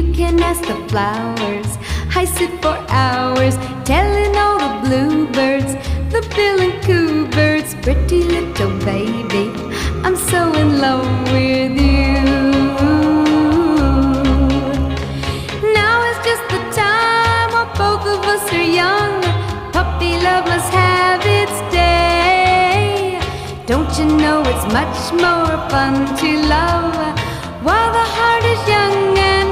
You can ask the flowers. I sit for hours telling all the bluebirds, the bill and coo birds, pretty little baby, I'm so in love with you. Now is just the time while both of us are young. Puppy love must have its day. Don't you know it's much more fun to love while the heart is young and